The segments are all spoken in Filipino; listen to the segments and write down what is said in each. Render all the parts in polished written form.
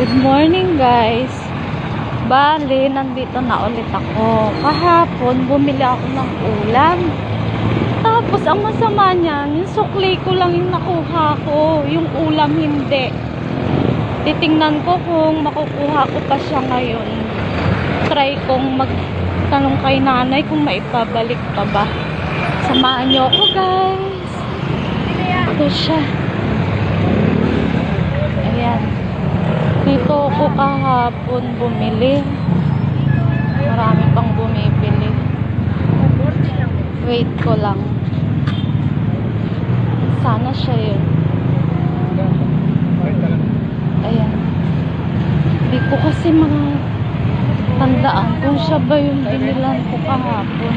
Good morning guys. Bale, nandito na ulit ako. Kahapon, bumili ako ng ulam. Tapos, ang masama niyan, yung sukli ko lang yung nakuha ko. Yung ulam, hindi. Titingnan ko kung makukuha ko pa siya ngayon. Try kong magtanong kay nanay kung maipabalik pa ba. Samahan niyo ako guys. Ito siya. Ayan. Dito ako kahapon bumili. Marami pang bumibili. Wait ko lang. Sana siya yun. Ayan. Hindi ko kasi tandaan kung siya ba yung binilan ko kahapon.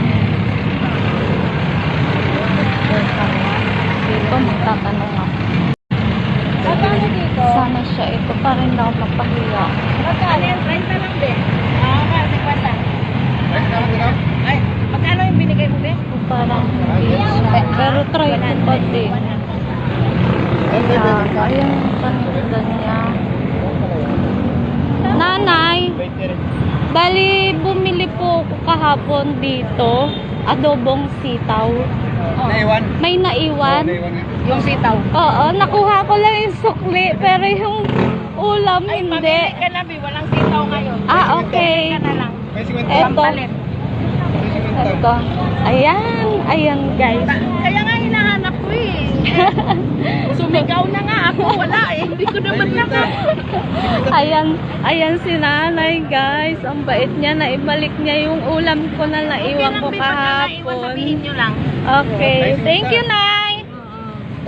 Dito magtatanong ako. Sana siya. Ito pa rin daw mapahiya. Magkano yan? 30 lang, be. Kasi 50. Ay, magkano yung binigay mo, be? Parang hindi siya. Pero try ko pa din. Ayan yung paninda niya. Nanay, bali bumili po ako kahapon dito. Adobong sitaw. Naiwan? May naiwan. Yung sitaw. Oo, nakuha ko lang yung sukli. Pero yung ulam Ay, hindi. mamili ka na, be. Walang sitaw ngayon. Ah, okay. Mamili ka na lang. May 50. Eto. Pampalit. Ito. Ayan. Ayan guys. Kaya nga hinahanap ko eh. Sumigaw na nga ako. Wala eh. Hindi ko naman naka. Ayan si nanay guys. Ang bait niya. Naibalik niya yung ulam ko na naiwan ko Sabihin kahapon. nyo lang. Okay. Thank you na.